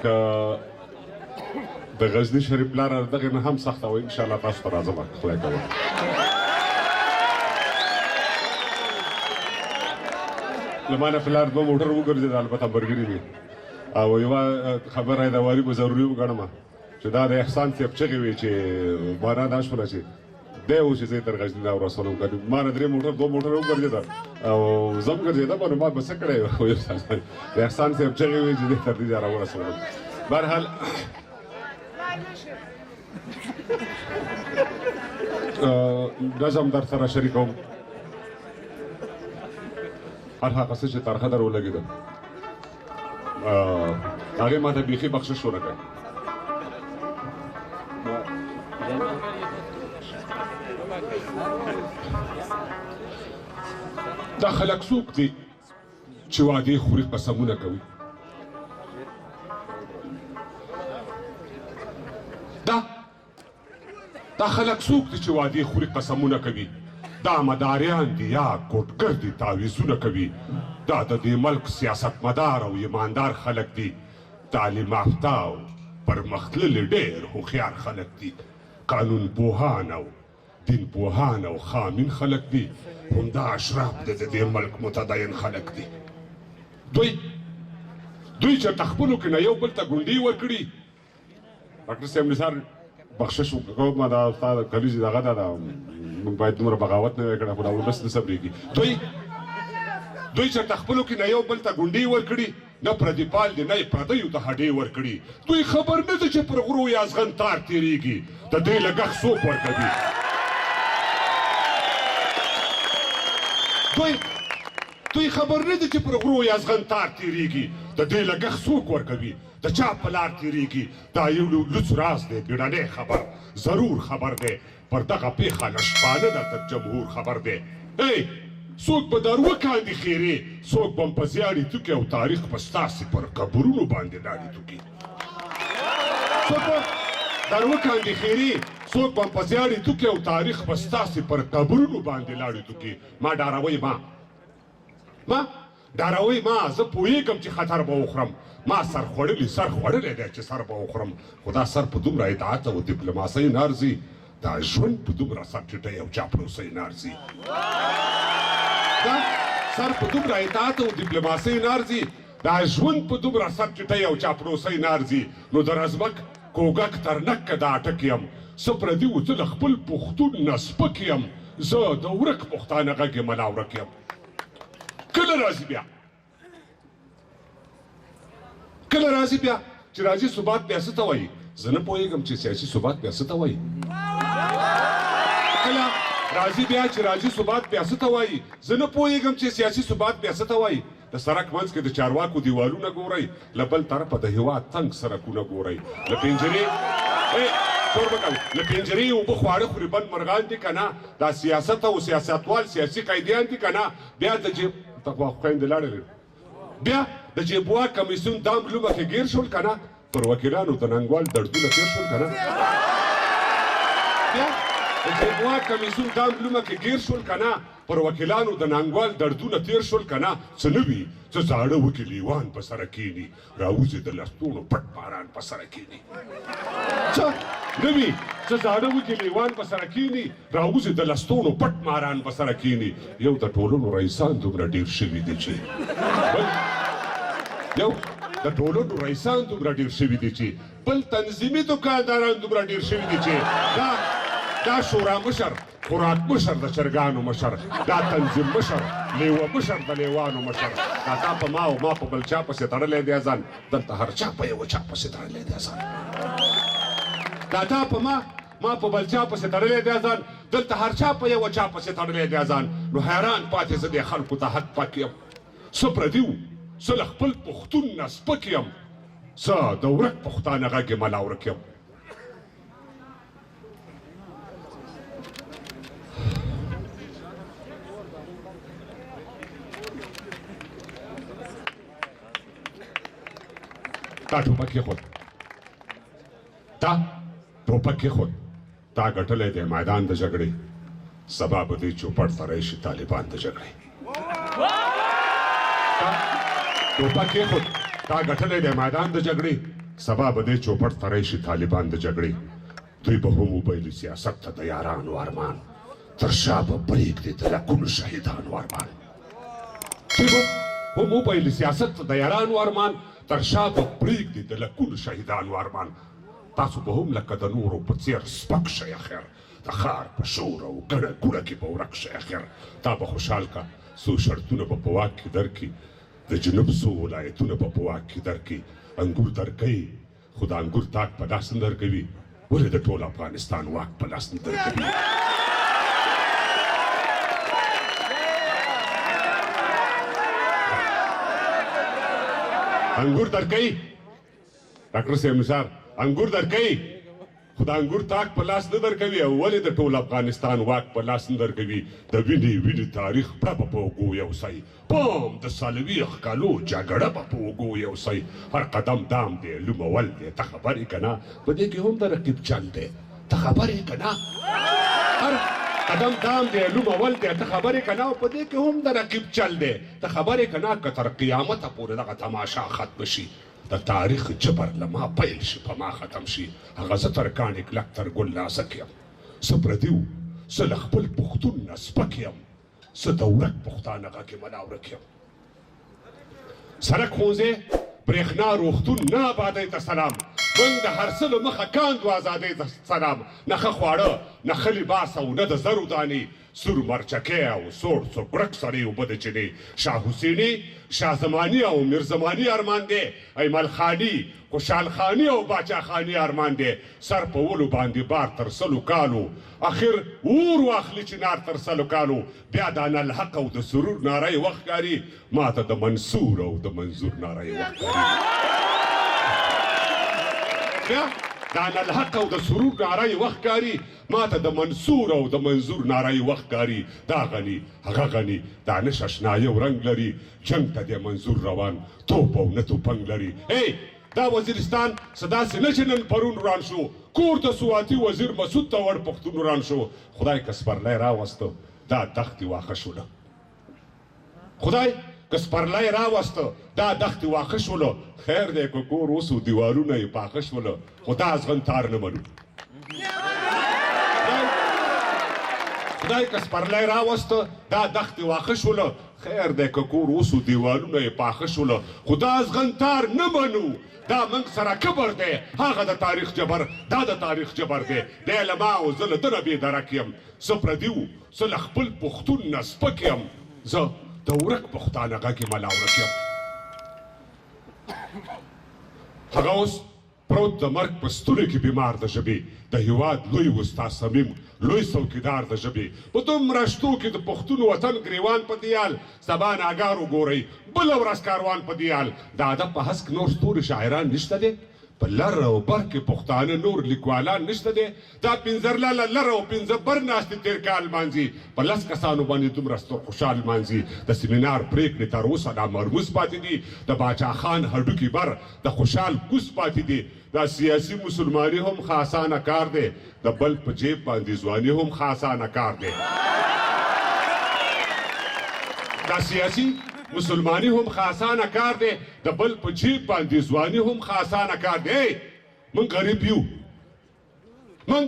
که د غزني شریف لاره دغې نه هم سخته وه انشاءالله تاسو ته راځم خدای کوه له ما نه فلار دوه موټر وګرځېد البته ملګري دي او یوه خبره یې د واري به ضروري وګڼم چې دا د احسان صاحب چغې وې چې مانا دا شوله چې دی و چې زه یې تر غزني راورسولم که ما نه 3 موټر 2 موټر وګرځېده او زه هم ګرځېدم نو ما به څه کړی د احسان صاحب چغې وې چې دی تر دې ځایه راورسولم بهرحال نظم در سره شریکوم هر هغه څه چې ترخه در ولګېده هغې ما ته بیخي بخشش ونه کړی دا خلک څوک دي چې وعدې خوري قسمونه کوي دا خلک څوک دي چې وعدې خوري قسمونه کوي دا مداریان دي یا کوټګر دي تعویضونه کوي دا د دې ملک سیاستمدار او ایماندار خلک دي تعلیم یافته او پرمختللي ډېر هوښیار خلک دي قانون پوهان او دین پوهان او خامین خلک دي همدا اشراف د دې ملک متدین خلک دي دوی چېرته خپلو کې نه یو بل ته ګونډې ورکړي ډاکټر صاحب نثار بخشش وکړم دا ستا د کلیزې دغه ده موږ باید دومره بغاوت نه وی کړی خو دا ولس نه صبرېږي دوی چېرته خپلو کې نه یو بل ته ګونډې ورکړي نه پردي پال دي نه یې پردیو ته هډې ورکړي دوی خبر نه ده چې پر غرو یا ازغن تار تېرېږي د دې لګښت څوک ورکوي دوی خبر نه ده چې پر غرو یا ازغن تار تېرېږي د دې لګښت څوک ورکوي د چا په لار تېرېږي دا یو لوڅ راز دی بیړنی خبر ضرور خبر دی پر دغه پېښه له شپانه ده تر جمهور خبر دی څوک به دروه کاندي خیرې څوک به م په زیاړې توکي او تاریخ به ستاسې پر قبرونو باندې لاړې توکي څوک به دروه کاندي خیرې څوک به م په زیاړې توکي او تاریخ به ستاسې پر قبرونو باندې لاړې توکي ما ډاروئ ما زه پوهېږم چې خطر به وخورم ما سر خوړلی دی چې سر به وخورم خو دا سر په دومره اطاعت او ډیپلوماسۍ نه ارځي دا ژوند په دومره سرټیټۍ او چاپلوسۍ نه ارځي دا سر په دومره اطاعت او ډیپلوماسۍ نه ارځي دا ژوند په دومره سرټیټۍ او چاپلوسۍ نه ارځي نو د رزمک کوږک تر نکه د اټک یم څه پردي و زه له خپل پښتون نه سپک یم زه د ورک پښتانه غږ یم ملا ورک یم کله راځي بیا چې راځي ثبات بیا څه ته وایي زه نه پوهېږم چې سیاسي ثبات بیا څه ته وایي کله راځي بیا چې راځي ثبات بیا څه ته وایي زه نه پوهېږم چې سیاسي ثبات بیا څه ته وایي د سړک منځ کې د چارواکو دیوالونه ګورئ له بل طرفه د هېواد تنګ سړکونه ګورئ له پنجرې اوبه خواړه خوري بند مرغان دي که نه دا سیاست او سیاستوال سیاسي قیدیان دي که نه بیا د خویندې لاړې بیا د جیبوا کمیسیون دام لومه کې ګیر شول که نه پر وکیلانو د ننګوال دردونه تېر شول که نه بیا د جیبوا کمیسیون دام لومه کې ګیر شول که نه پر وکیلانو د ننګوال دردونه تېر شول که نه څه نه وي څه زاړه وکي لیوان په سره کښېني راوځي د لستوڼو پټ باران په سره کښېني څه نه وي څه زاړه وکي لیوان په سره کښېني راوځي د لستوڼو پټ ماران په سره کښېني یو د ټولنو رئیسان دومره ډېر شوي دي چې بل تنظیمي دوکانداران دومره ډېر شوي دي چې دا شورا مشر خوراک مشر د چرګانو مشر دا تنظیم مشر لیوه مشر د لیوانو مشر دا تا په ما او ما په بل چا پسې تړلی دی ځان دلته هر چا په یوه چا پسې تړلی دی ځان دا تا په ما په بل چا پسې تړلی دی ځان دلته هر چا په یوه چا پسې تړلی دی ځان نو حیران پاتې زه دې خلکو ته حق پک یم څه پردي وو زه له خپل پښتون نه سپک یم زه د ورک پښتانه غږ یم ملا ورک یم تا ټوپک کېښود تا ګټلی دی میدان د جګړې سبا به دې چوپړ ته راشي طالبان د جګړې ټوپک کېښود تا ګټلی دی میدان د جګړې سبا به دې چوپړ ته راشي طالبان د جګړې دوی به هم وبایلي سیاست ته د یارانو ارمان تر شا به پرېږدي د لکونو شهیدانو ارمان دوی به هم وبایلي سیاست ته د یارانو ارمان تر شا به پرېږدي د لکونو شهیدانو ارمان تاسو به هم لکه د نورو په څېر سپک شئ اخر د ښار په شور او ګڼه ګوڼه کې به ورک شئ اخر تا به خوشحال کا څو شرطونه به په واک کې درکړي د جنوب څو ولایتونه به په واک کې درکړي انګور درکوي خو د انګور تاک په لاس نه درکوي ولې د ټول افغانستان واک په لاس نه درکوي انګور درکوي ډاکټر صاحب نثار انګور درکوي خو د انګور تاک په لاس نه درکوي او ولې د ټول افغانستان واک په لاس نه درکوي د وینې تاریخ پړه به په اوږو یوسئ پام د څلوېښت کالو جګړه به په اوږو یوسئ هر قدم دام دی لومول دی ته خبر یې که نه په دې کې هم د رقیب چل دی ته خبر یې که نه هر قدم دام دی لومول دی ته خبر یې که نه په دې کې هم د رقیب چل دی ته خبر یې که نه که تر قیامته پورې دغه تماشا ختم شي د تاریخ جبر له ما پیل شي په ما ختم شي هغه زه تر کاڼي کلک تر ګل نازک یم زه پردي و زه له خپل پښتون نه سپک یم زه د ورک پښتانه غږ یم ملا ورک یم سړک ښوونځی برېښنا روغتون نه آبادۍ ته سلام موږ د هر څه له مخه کاندو ازادۍ ته سلام نه ښه خواړه نه ښه لباس او نه د زرو دانې سور مرچکی او سوړ څوکړک سړی اوبه د چینې شاه حسیني شاه زماني او میر زماني ارمان دی ایمل خاني خوشحال خاني او باچا خاني ارمان دی سر په ولو باندې بار تر سلو کالو اخر اور واخلي چنار تر سلو کالو بیا د انالحق او د سرور ناره یې وخت ښکاري ما ته د منصور او د منظور ناره یې وخت ښکاري بیا د انالحق او د سرور ناره یې وخت ښکاري ما ته د منصور او د منظور ناره یې وخت ښکاري دا غني هغه غني دا نه ششنایه او رنګ لري جنګ ته د منظور روان توپ او نه توپنګ لري ای دا وزیرستان څه داسې نه چې نن پرون وران شو کور ته سواتي وزیر مسعود ته وړ پښتون وران شو خدای که سپرلی راوسته دا دښتې واښه شوله خدای که سپرلی راوسته دا دښتې واښه شوله خیر دی که کور اوس و دیوالونه یې پاخه شوله خو دا ازغنتار نه منو خدای که سپرلی راوسته دا دښتې واښه شوله خیر دی که کور اوس و دیوالونه یې پاخه شوله خو دا ازغنتار نه منو دا موږ سره کبر دی هغه د تاریخ جبر دا د تاریخ جبر دی دی له ما او زه له ده نه بېدرک یم زه پردي و زه له خپل پښتون نه سپک یم زه د ورک پښتانه غږ یم ملا ورک یم هغه اوس پروت د مرګ په ستوني کې بیمار د ژبې د هېواد لوی وستا صمیم لوی څوکیدار د ژبې په دومره شتو کې د پښتون وطن ګریوان په دیال سبا ناګار وګورئ بله ورځ کاروان په دیال د ادب په هسک نور ستوري شاعران نشته دی په لر او بر کې پښتانه نور لیکوالان نشته دی دا پنځرلاله لر او پنځه بر ناستې تېر کال مانځي په لس کسانو باندې دومره ستر خوشحال مانځي د سیمینار پرېکړې تر اوسه نامرموز پاتې دي د باچا خان هډوکي بر د خوشحال کوس پاتې دي دا سیاسي مسلماني هم خاصانه کار دی د بل په جیب باندې ځواني هم خاصانه کار دی دا سیاسي مسلمانی هم خاصانه کار دی د بل په جیب باندې ځواني هم خاصانه کار دی موږ غریب یو موږ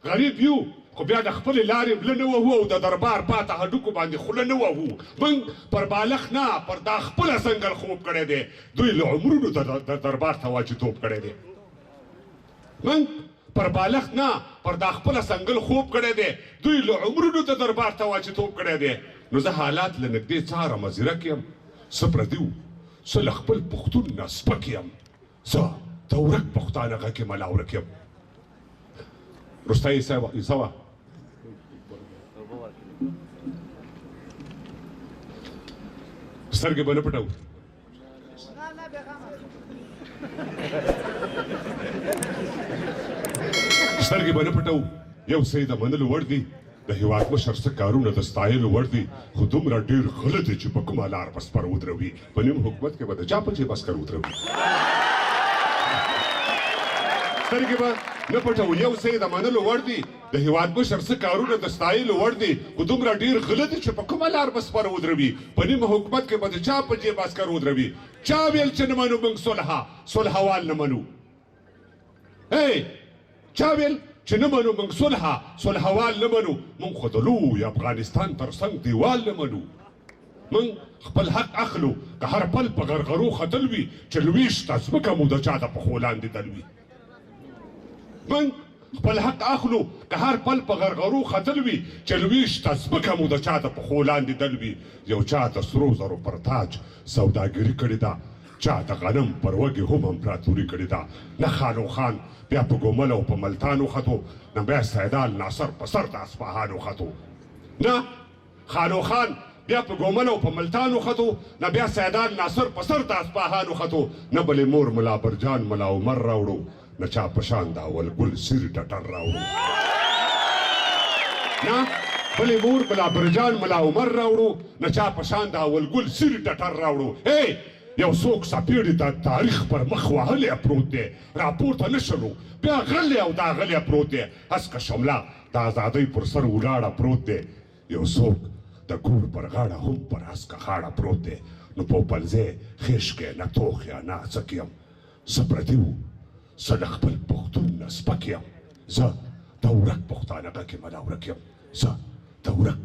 غریب یو خو بیا د خپلې لارې بله نه وهو او د دربار پاته هډوکو باندې خوله نه وهو موږ پر بالغ نه پر دا خپله ځنګل خوب کړی دی دوی له عمرونو د دربار تواجدوب کړی دی موږ پر بالغ نه پر دا خپله ځنګل خوب کړی دی دوی له عمرونو د دربار تواجدوب کړی دی نو زه حالات له نږدې څارم ځیرک یم زه پردي و زه له خپل پښتون نه سپک یم زه د ورک پښتانه غږ یم ملا ورک یم روستا یې څه وه سترګې به نه پټوو سترګې به نه پټوو یو څه یې د منلو وړ دي د هېواد مشر څه کارونه د ستایلو وړ دي خو دومره ډېر غله دي چې په کومه لار به سپر ودروي په نیم حکومت کې به د چا په جیب عسکر ودروي سترګې به نه پټوو یو څه یې د منلو وړ دي د هېواد مشر څه کارونه د ستایلو وړ دي خو دومره ډېر غله دي چې په کومه لار به سپر ودروي په نیم حکومت کې به د چا په جیب عسکر ودروي چا ویل چې نه منو موږ صلحه صلحوال نه منو هی چا ویل چې نه منو موږ صلحوال نه منو موږ خو د لوی افغانستان تر څنګ دیوال نه منو موږ خپل حق اخلو که هر پل په غرغرو ختل وي چې لویشته ځمکه مو د چا د پښو لاندې دل وي موږ خپل حق اخلو که هر پل په غرغرو ختل وي چې لویشته ځمکه مو د چا د پښو لاندې دل وي یو چا د سرو زرو پر تاج سوداګري کړې ده چا د غنم پر وږې هم امپراتوري کړې ده نه خانو خان بیا په ګومل او په ملتان وختو نه بیا سیدال ناصر په سر د اصفهان وختو نه خانو خان بیا په ګومل او په ملتان وختو نه بیا سیدال ناصر په سر د اصفهان وختو نه بلې مور ملا برجان ملا عمر راوړو نه چا په شان د اول ګل سیر ټټر راوړو نه بلې مور ملا برجان ملا عمر راوړو نه چا په شان د اول ګل سیر ټټر راوړو یو څوک څپېړې د تاریخ پر مخ وهلی پروت دی راپورته نه شلو بیا غلی او دا غلی پروت دی هسکه شمله د ازادۍ پر سر ولاړه پروت دی یو څوک د ګور پر غاړه هم پر هسکه خاړه پروت دی نو په پلځې خېشکې نه توخ یا نه څک یم څه پردي وو زه د خپل پښتون نه سپک یم زه د ورک پښتانه غږ یم نه ورک یم زه د ورک